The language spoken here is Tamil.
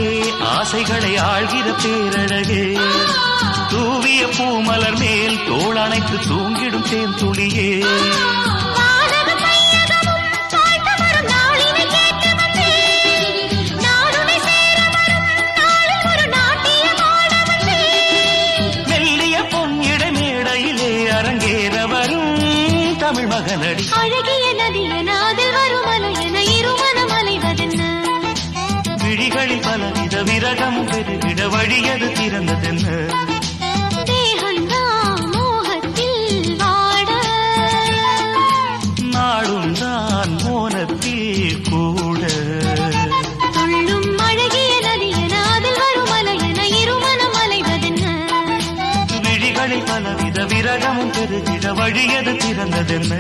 அழகே ஆசைகளை ஆழ்கிற பேரழகே தூவிய பூமலர் மேல் தோளணைத்து தூங்கிடும் தேன் துளியே மெல்லிய பொன்னிட மேடையிலே அரங்கேற வரும் தமிழ் மகனடி அழகிய நதியன அதில் வரும் அலையன இருமனம் அலைவதென்ன விழிகளில் பலவித விரகமும் பெருகிட வழியது திறந்ததென்ன தேகந்தான் மோகத்தில் வாட நாடும் தான் மோனத்தில் கூட துள்ளும் அழகிய நதியன அதில் வரும் அலையன இருமனம் அலைவதென்ன விழிகளில் பலவித விரகமும் பெருகிட வழியது திறந்ததென்ன